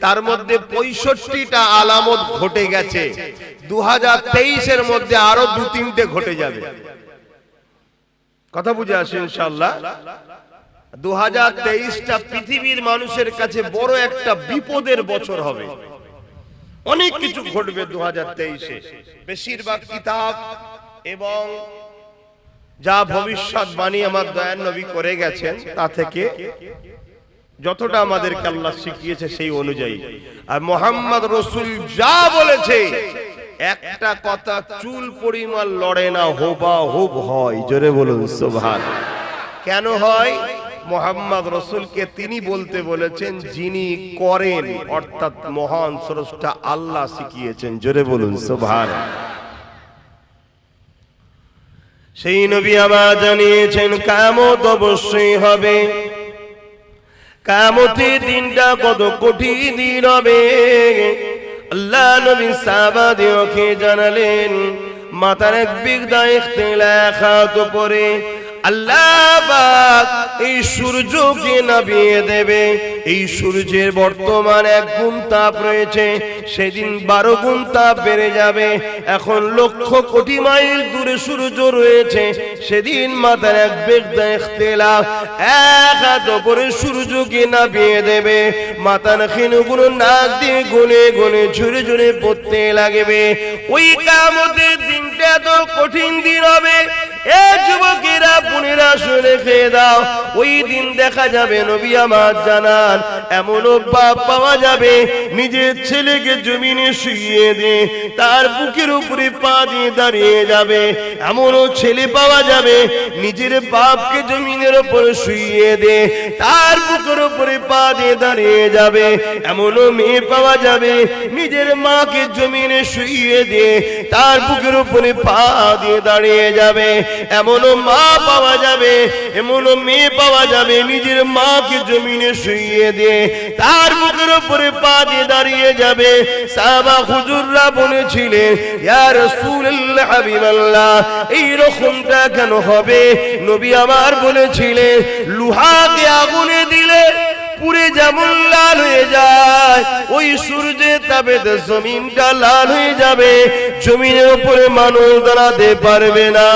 তার মধ্যে 65টা আলামত ঘটে গেছে। 2023 এর মধ্যে আরো 2-3টে ঘটে যাবে। কথা বুঝে আসে ইনশাআল্লাহ। 2023টা পৃথিবীর মানুষের কাছে বড় একটা বিপদের বছর হবে। অনেক কিছু ঘটবে 2023-এ। বেশিরভাগ কিতাব এবং যা ভবিষ্যৎবাণী আমার দয়ার নবী করে গেছেন, তা থেকে যতটা আমাদেরকে আল্লাহ শিখিয়েছে সেই অনুযায়ী। আর মুহাম্মদ রাসূল যা বলেছে, একটা কথা চুল পরিমাণ লড়ে না, হুবহু হয়। জোরে বলুন সুবহানাল্লাহ। কেন হয়? মুহাম্মদ রাসূলকে তিনি বলতে বলেছেন যিনি করেন, অর্থাৎ মহান স্রষ্টা আল্লাহ শিখিয়েছেন। জোরে বলুন সুবহানাল্লাহ। সেই নবী আবার জানিয়েছেন কিয়ামত অবশ্যই হবে। কিয়ামতের দিনটা কত কঠিন দিন হবে। আল্লাহ নবী সাহাবাদেরকে জানালেন, মাথার এক বিগদা ইখতিলাফাত পরে আল্লাহ পাক এই সূর্যকে নামিয়ে দেবে। এই সূর্যের বর্তমান 1 গুণ তাপ রয়েছে, সেদিন 12 গুণ তাপ বেড়ে যাবে। এখন লক্ষ কোটি মাইল দূরে সূর্য রয়েছে, সেদিন মাথার এক বিগদা ইখতিলাফ, এক হাত উপরে সূর্যকে নামিয়ে দেবে। মাথার খিনগুলো নাক দিয়ে গুনে গুনে ঝুরে ঝুরে পড়তে লাগবে। ওই কিয়ামতের দিনটা তো কঠিন দিন হবে। এ যুবকেরা বোনেরা শুনে খেয়ে দাও, ওই দিন দেখা যাবে নবী আমার জানান এমনও বাপ পাওয়া যাবে নিজের ছেলেকে জমিনে শুইয়ে দিয়ে তার বুকের উপরে পা দিয়ে দাঁড়িয়ে যাবে। এমনও ছেলে পাওয়া যাবে নিজের বাপকে জমিনের উপরে শুইয়ে দিয়ে তার বুকের উপরে পা দিয়ে দাঁড়িয়ে যাবে। এমনও মেয়ে পাওয়া যাবে নিজের মাকে জমিনে শুইয়ে দিয়ে তার বুকের উপরে পা দিয়ে দাঁড়িয়ে যাবে। এমনও মা পাওয়া যাবে, এমনও মেয়ে পাওয়া যাবে নিজের মাকে জমিনে শুইয়ে দিয়ে তার বুকের উপরে পা দিয়ে দাঁড়িয়ে যাবে। সাহাবা হুজুররা বলেছিলেন, ইয়া রাসূলুল্লাহ হাবিবাল্লাহ, এই রকমটা কেন হবে? নবী আমার বলেছিলেন, লোহাকে আগুনে দিলে পুরে যেমন লাল হয়ে যায়, ওই সূর্যের তাপে জমিনটা লাল হয়ে যাবে। জমিনের উপরে মানুষ দাঁড়াতে পারবে না,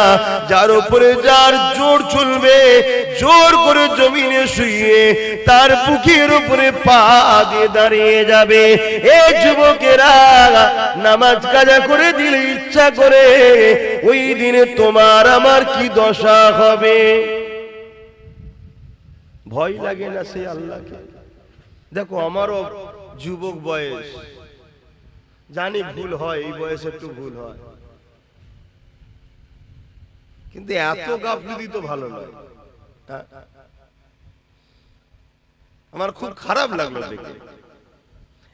যার উপরে যার জোর চলবে জোর করে জমিনে শুয়ে তার বুকের উপরে পা দিয়ে দাঁড়িয়ে যাবে। এ যুবকেরা, নামাজ কাজা করে দিলে ইচ্ছা করে ওই দিনে তোমার আমার কি দশা হবে? ভয় লাগে না সে আল্লাহকে? দেখো আমারও যুবক বয়স, জানি ভুল হয়, এই বয়সে একটু ভুল হয়, কিন্তু এত গাফলতি তো ভালো নয়। আমার খুব খারাপ লাগলো দেখে।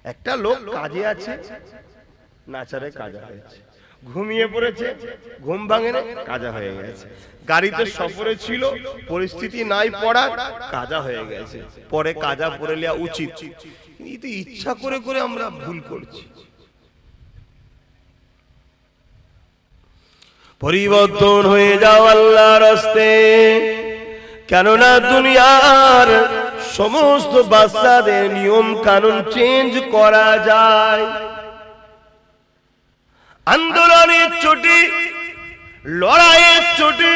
একটা লোক কাজে আছে, নাচারে কাজা হয়েছে, ঘুমিয়ে পড়েছে, ঘুম ভাঙে না, কাজা হয়ে গেছে। গাড়িতে সফরে ছিল, পরিস্থিতি নাই পড়ার, কাজা হয়ে গেছে। পরে কাজা পড়ে নেওয়া উচিত, কিন্তু ইচ্ছা করে করে আমরা ভুল করছি। পরিবর্তন হয়ে যাও আল্লাহর রাস্তে, কেননা দুনিয়ার সমস্ত বাচ্চাদের নিয়ম কানুন চেঞ্জ করা যায়। আন্দোলনের চোটে, লড়াইয়ের চোটে,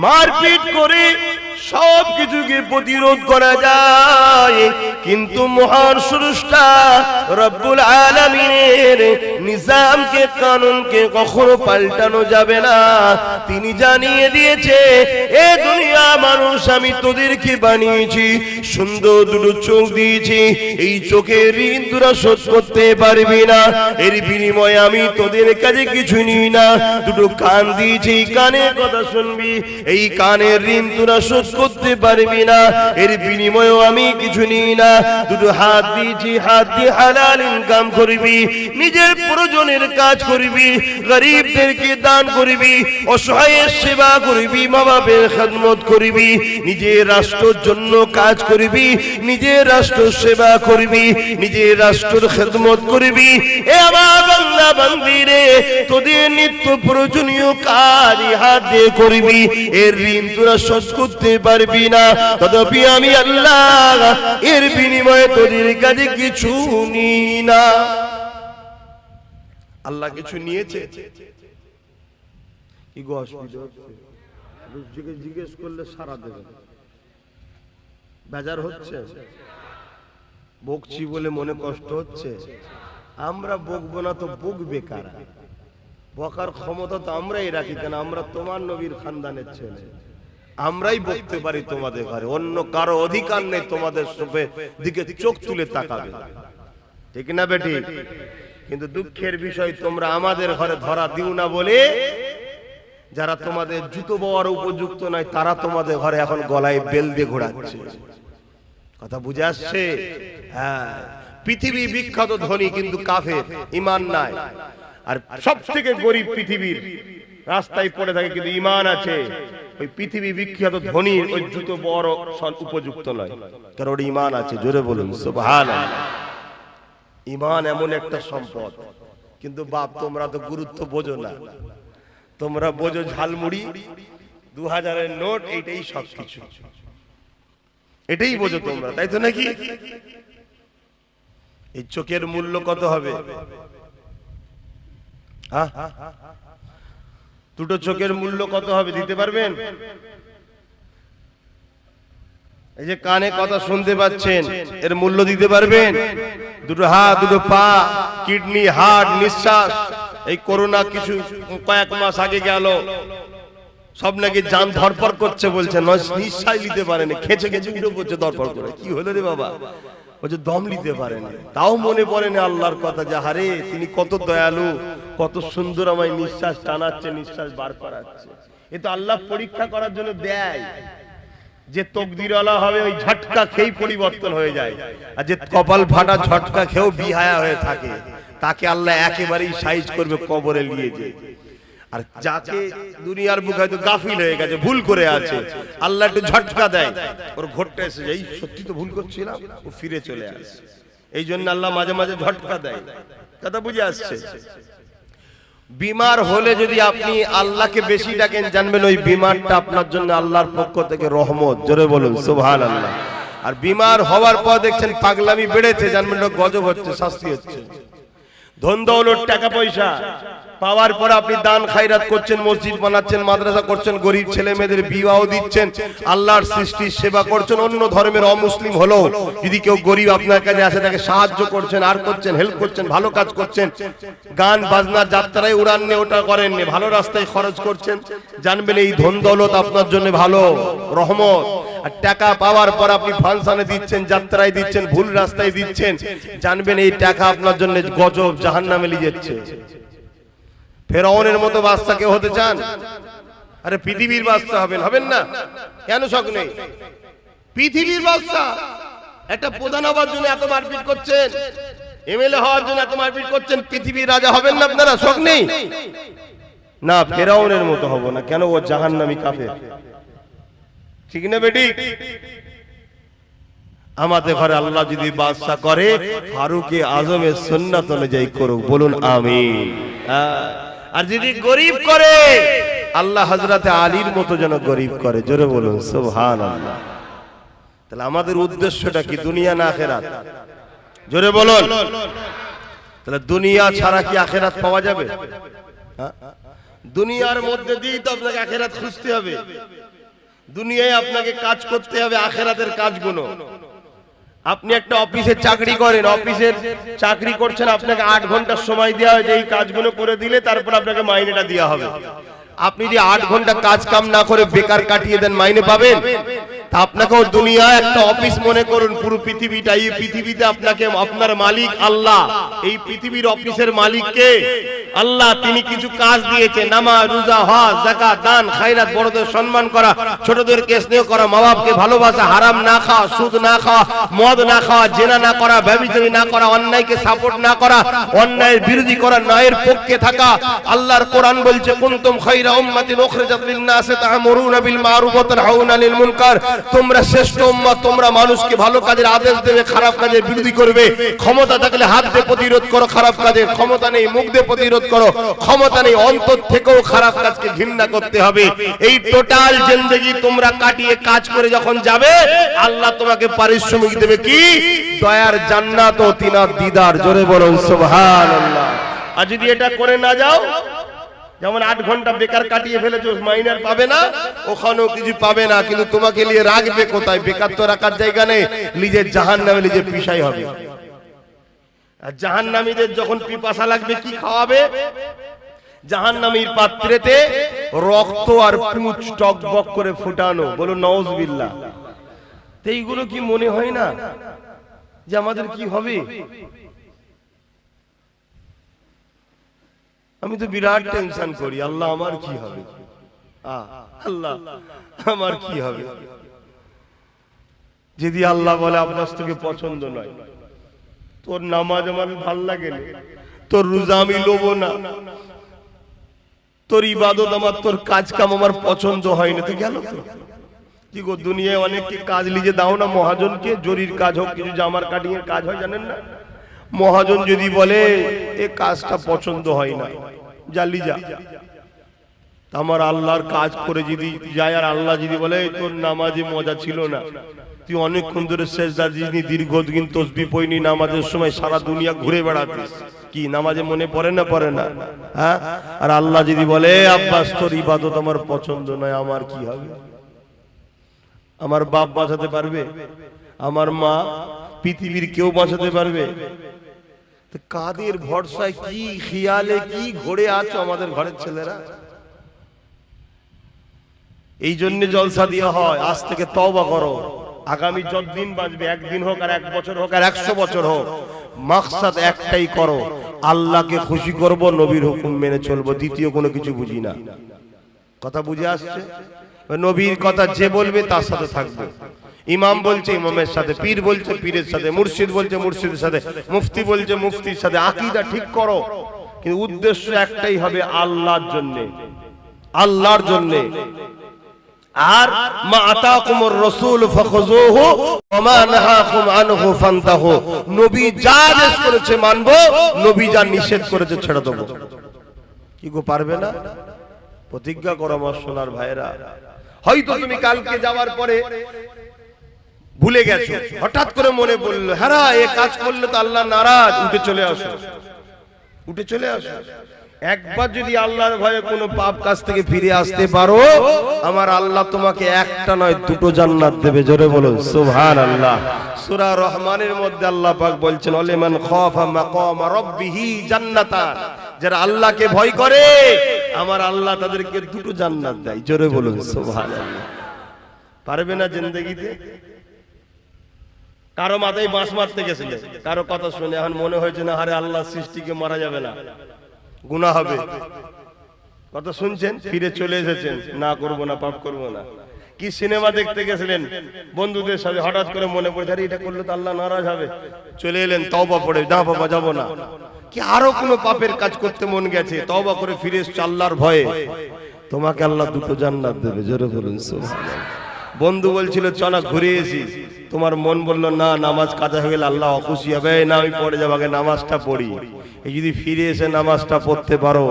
মারপিট করে সব কিছুকে প্রতিরোধ করা যায়, কিন্তু মহান স্রষ্টা রব্বুল আলামিনের নিজামকে, কানুনকে কখনো পাল্টানো যাবে না। তিনি জানিয়ে দিয়েছে, এ দুনিয়া মানুষ, আমি তোদেরকে বানিয়েছি, সুন্দর দুটো চোখ দিয়েছি, এই চোখের ঋণ তোরা শোধ করতে পারবি না, এর বিনিময়ে আমি তোদের কাছে কিছু নিই না। দুটো কান দিয়েছি, কানের কথা শুনবি, এই কানের ঋণ তোরা শোধ করতে পারবি না, এর বিনিময়ে আমি কিছু নিই না। দুটো হাত দিয়েছি, হাত দিয়ে হালাল ইনকাম করবি, নিজের প্রয়োজনের কাজ করবি, গরিবদেরকে দান করবি, অসহায়ের সেবা করবি, মা বাবার খেদমত করবি, নিজের রাষ্ট্রের জন্য কাজ করবি, নিজের রাষ্ট্র সেবা করবি, নিজের রাষ্ট্রের খেদমত করবি। এ আমার বান্দা বান্দিরে, তোদের নিত্য প্রয়োজনীয় কাজ হাত দিয়ে করবি, এর ঋণ তোরা শোধ করতে পারবি না, তথাপি আমি আল্লাহ এর বিনিময়ে তোদের কাছে কিছু নিই না। আল্লাহ কিছু নিয়েছে কি গো? অসুবিধা হচ্ছে? জিজ্ঞেস করলে সারা দেবে, বেজার হচ্ছে, বকছি বলে মনে কষ্ট হচ্ছে। আমরা বকবো না তো বকবে কারা? বকার ক্ষমতা তো আমরাই রাখি, কেন আমরা তোমার নবীর খানদানের ছেলে, আমরাই বকতে পারি তোমাদের ঘরে, অন্য কারো অধিকার নেই তোমাদের দিকে চোখ তুলে তাকাবে, ঠিক না বেটি? কিন্তু দুঃখের বিষয়, তোমরা আমাদের ঘরে ধরা দিও না বলে যারা তোমাদের জুতো বওয়ার উপযুক্ত নয়, তারা তোমাদের ঘরে এখন গলায় বেল দিয়ে ঘোরাচ্ছে। কথা বুঝে আসছে? হ্যাঁ, পৃথিবী বিখ্যাত ধনী কিন্তু কাফের, ঈমান নাই। আর সব থেকে গরিব পৃথিবীর রাস্তায় পড়ে থাকে, কিন্তু ঈমান আছে। ওই পৃথিবী বিখ্যাত ধনী ওই জুতো বড় উপযুক্ত নয়, কারণ ওর ঈমান আছে। জোরে বলুন সুবহানাল্লাহ। ঈমান এমন একটা সম্পদ, কিন্তু বাপ তোমরা তো গুরুত্ব বোঝো না। তোমরা বোঝো ঝালমুড়ি, 2000-এর নোট, এইটাই সবকিছু, এটাই বোঝো তোমরা, তাই তো নাকি? এই চোখের মূল্য কত হবে? হ্যাঁ, দুটো চোখের মূল্য কত হবে দিতে পারবেন? এই যে কানে কথা শুনতে পাচ্ছেন, এর মূল্য দিতে পারবেন? দুটো হাত, দুটো পা, কিডনি, হার্ট, নিঃশ্বাস, এই করোনা কিছু কয়েক মাস আগে গেল, সব নাকি জান ধরপড় করছে, বলছে নিঃশ্বাস নিতে পারেনি, খেচে খেচে উঠে পড়ছে ধরপড় করে। কি হলো রে বাবা? বলছে দম নিতে পারেনি। তাও মনে পড়েনি আল্লাহর কথা, যে হারে তিনি কত দয়ালু, কত সুন্দর আমায় নিঃশ্বাস টানাচ্ছে, নিঃশ্বাস বার করাচ্ছে। এ তো আল্লাহ পরীক্ষা করার জন্য দেয়। যে তকদিরওয়ালা হবে ওই ঝটকা খেয়ে পরিবর্তন হয়ে যায়, আর যে কপাল ফাটা ঝটকা খেয়েও বিহায়া হয়ে থাকে তাকে আল্লাহ একেবারেই সাইজ করবে কবরে নিয়ে যায়। আর যাকে দুনিয়ার বুকে হয়তো গাফিল হয়ে গেছে, ভুল করে আছে, আল্লাহ একটু ঝটকা দেয়, ওর ঘটটা এসে যায়, সত্যি তো ভুল করছিলাম, ও ফিরে চলে আসে। এই জন্য আল্লাহ মাঝে মাঝে ঝটকা দেয়। কথা বুঝে আসছে? বিমার হলে যদি আপনি আল্লাহকে বেশি ডাকেন, জানবেন ওই বিমারটা আপনার জন্য আল্লাহর পক্ষ থেকে রহমত। জোরে বলুন সুবহানাল্লাহ। আর বিমার হওয়ার পর দেখছেন পাগলামি বেড়েছে, জানবেন গজব হচ্ছে, শাস্তি হচ্ছে। ধন দৌলত টাকা পয়সা পাওয়ার পর আপনি দান খায়রাত করছেন, মসজিদ বানাচ্ছেন, মাদ্রাসা করছেন, গরিব ছেলে মেয়েদের বিবাহ দিচ্ছেন, আল্লাহর সৃষ্টির সেবা করছেন। অন্য ধর্মের অমুসলিম হলো যদি কেউ গরিব আপনার কাছে আসে, তাকে সাহায্য করছেন, আর করছেন, হেল্প করছেন, ভালো কাজ করছেন। গান বাজনা যাত্রায় উড়ান নিয়ে ওটা করেন, ভালো রাস্তায় খরচ করছেন, জানবেন এই ধন দৌলত আপনার জন্য ভালো রহমত। আর টাকা পাওয়ার পর আপনি ফাংশনে দিচ্ছেন, যাত্রায় দিচ্ছেন, ভুল রাস্তায় দিচ্ছেন, জানবেন এই টাকা আপনার জন্য গজব, জাহান্নামে নিয়ে যাচ্ছে। ফেরাউনের মতো বাদশা কেউ হতে চান? আরে পৃথিবীর বাদশা হবেন না? কেন শখ নেই? পৃথিবীর বাদশা। একটা প্রধান হওয়ার জন্য এত মারপিট করছেন, এমএলএ হওয়ার জন্য এত মারপিট করছেন, পৃথিবীর রাজা হবেন না আপনারা? শখ নেই? না, ফেরাউনের মতো হব না। কেন? ও জাহান্নামী কাফের। ঠিক না বেটি? আমাদের ঘরে আল্লাহ যদি বাদশা করে, ফারুকে আজমের সুন্নাত অনুযায়ী করুক। বলুন আমিন। আর যদি গরিব করে, আল্লাহ হযরতে আলীর মতো যেন গরিব করে। জোরে বলুন সুবহানাল্লাহ। তাহলে আমাদের উদ্দেশ্যটা কি? দুনিয়া না আখিরাত? জোরে বলুন। তাহলে দুনিয়া ছাড়া কি আখিরাত পাওয়া যাবে? দুনিয়ার মধ্যে দিয়েই তো আপনাকে আখিরাত খুঁজতে হবে। দুনিয়ায় আপনাকে কাজ করতে হবে আখিরাতের কাজগুলো। আপনি একটা অফিসে চাকরি করেন, অফিসের চাকরি করছেন, আপনাকে 8 ঘন্টা সময় দেওয়া হয় যে এই কাজগুলো করে দিলে তারপর আপনাকে মাইনেটা দেওয়া হবে। আপনি যদি 8 ঘন্টা কাজ কাম না করে বেকার কাটিয়ে দেন, মাইনে পাবেন? তা আপনাকেও দুনিয়া একটা অফিস মনে করুন। পুরো পৃথিবীটা, এই পৃথিবীতে আপনাকে আপনার মালিক আল্লাহ। এই পৃথিবীর অফিসের মালিক কে? আল্লাহ। তিনি কিছু কাজ দিয়েছে, নামাজ, রোজা, হজ, যাকাত, দান, খায়রাত, বড়দের সম্মান করা, ছোটদেরকে স্নেহ করা, মা বাপকে ভালোবাসা, হারাম না খাওয়া, সুদ না খাওয়া, মদ না খাওয়া, জেনা না করা, ব্যভিচারী না করা, অন্যায়কে সাপোর্ট না করা, অন্যায়ের বিরোধী করা, ন্যায়ের পক্ষে থাকা। আল্লাহর কোরআন বলছে কুনতুম খায়রা উম্মাতিন উখরিজাত লিন-নাসি তা'মুরুনা বিল মা'রুফ ওয়া তানহাউনা আনিল মুনকার। তোমরা শ্রেষ্ঠ উম্মত, তোমরা মানুষকে ভালো কাজের আদেশ দেবে, খারাপ কাজের বিরোধী করবে। ক্ষমতা থাকলে হাত দিয়ে প্রতিরোধ করো খারাপ কাজের, ক্ষমতা নেই মুখ দিয়ে প্রতিরোধ করো, ক্ষমতা নেই অন্তর থেকেও খারাপ কাজকে ঘৃণা করতে হবে। এই টোটাল জিন্দেগি তোমরা কাটিয়ে কাজ করে যখন যাবে, আল্লাহ তোমাকে পারিশ্রমিক দেবে কি? দয়ার জান্নাত ও তিনার দিদার। জোরে বলুন সুবহানাল্লাহ। আর যদি এটা করে না যাও, যেমন 8 ঘন্টা বেকার কাটিয়ে ফেলেছো, মাইনার পাবে না, ওখানেও কিছু পাবে না, কিন্তু তোমাকে নিয়ে রাখবে কোথায়? বেকার তো রাখার জায়গা নেই, নিজের জাহান্নামে নিজে পিছাই হবে। আর জাহান্নামীদের যখন পিপাসা লাগবে, কি খাওয়াবে? জাহান্নামীর পাত্রেতে রক্ত আর পুঁজ টকবক করে ফুটানো। বলুন নাউজুবিল্লাহ। এইগুলো কি মনে হয় না যে আমাদের কি হবে? আমি তো বিরাট টেনশন করি, আল্লাহ আমার কি হবে, আল্লাহ আমার কি হবে। যদি আল্লাহ বলে আপনার তোকে পছন্দ নয়, তোর নামাজ আমার ভাল লাগে না, তোর রোজা আমি লোব না, তোর ইবাদত আমার, তোর কাজ কাম আমার পছন্দ হয় না, তো গেল তো কি গো। দুনিয়ায় অনেককে কাজ লিজে দাও না মহাজনকে, জরির কাজ হোক, কিছু জামার কাটিং এর কাজ হয়, জানেন না? মহাজন যদি বলে এ কাজটা পছন্দ হয় না, জালি যা, আমার আল্লাহর কাজ করে যদি যায়, আর আল্লাহ যদি বলে তোর নামাজে মজা ছিল না, তুই অনেকক্ষণ ধরে সেজদা দিসনি, দীর্ঘদিন তাসবিহ পড়নি, নামাজের সময় সারা দুনিয়া ঘুরে বেড়াতিস, কি নামাজে মনে পড়ে না? পড়ে না, হ্যাঁ? আর আল্লাহ যদি বলে আব্বাস তোর ইবাদত আমার পছন্দ নয়, আমার কি হবে? আমার বাপ বাঁচাতে পারবে? আমার মা, পৃথিবীর কেউ বাঁচাতে পারবে? কাদের ভরসায়, কি খেয়ালে, কি ঘোরে আছো আমাদের ঘরের ছেলেরা? এই জন্য জলসা দিয়ে হয়। আজ থেকে তওবা করো, আগামী যতদিন বাঁচবে, একদিন হোক আর 1 বছর হোক আর 100 বছর হোক, মাকসাদ একটাই করো, আল্লাহকে খুশি করব, নবীর হুকুম মেনে চলবো, দ্বিতীয় কোনো কিছু বুঝি না। কথা বুঝে আসছে? নবীর কথা যে বলবে তার সাথে থাকবে। ইমাম বলছে ইমামের সাথে, পীর বলছে পীরের সাথে, মুর্শিদ বলছে মুর্শিদের সাথে, মুফতি বলছে মুফতির সাথে। আকীদা ঠিক করো, কিন্তু উদ্দেশ্য একটাই হবে আল্লাহর জন্য, আল্লাহর জন্য। আর মা আতাকুমুর রাসূল ফাখুযুহু ওয়া মা নাহাকুম আনহু ফান্তাহু। নবী যা আদেশ করেছে মানবো, নবী যা নিষেধ করেছে ছেড়ে দেবো। কি গো পারবে না? প্রতিজ্ঞা করো আমার সোনার ভাইরা। হয়তো তুমি কালকে যাওয়ার পরে ভুলে গেছো, হঠাৎ করে মনে পড়লো, হ্যাঁ এই কাজ করলে তো আল্লাহ নারাজ, উঠে চলে আসো, উঠে চলে আসো। একবার যদি আল্লাহর ভয়ে কোনো পাপ কাজ থেকে ফিরে আসতে পারো, আমার আল্লাহ তোমাকে একটা নয় 2টো জান্নাত দেবে। জোরে বলুন সুবহানাল্লাহ। সূরা রহমানের মধ্যে আল্লাহ পাক বলছেন, ওয়ালিমান খাফা মাকাম রাব্বিহি জান্নাতান। যারা আল্লাহকে ভয় করে আমার আল্লাহ তাদেরকে 2টো জান্নাত দেয়। জোরে বলুন সুবহানাল্লাহ। পারবে না জিন্দেগিতে? কারো মাথায় বাঁশ মারতে গেছিলে, কারো কথা শুনে এখন মনে হয়েছে না আরে আল্লাহ সৃষ্টিকে মারা যাবে না, গুনাহ হবে। কথা শুনছেন, ফিরে চলে এসেছেন, না করব না, পাপ করব না। কি সিনেমা দেখতে গেছিলেন বন্ধুদের সাথে, হঠাৎ করে মনে পড়ে আরে এটা করলে তো আল্লাহ নারাজ হবে, চলে এলেন, তওবা পড়ে, না বাবা যাব না। কি আরো কোনো পাপের কাজ করতে মন গেছে, তওবা করে ফিরে এসেছ আল্লাহর ভয়ে, তোমাকে আল্লাহ 2টো জান্নাত দেবে। জোরে বলুন সুবহানাল্লাহ। বন্ধু বলছিল চলা ঘুরে এসি, তোমার মন বলল না নামাজ কাজা হয়ে গেলে আল্লাহ অখুশি হবে, না আমি পড়ে যাবো, আগে নামাজটা পড়ি। এই যদি ফিরে এসে নামাজটা পড়তে পারো,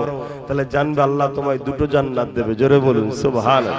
তাহলে জানবে আল্লাহ তোমায় 2টো জান্নাত দেবে। জোরে বলুন সুবহানাল্লাহ।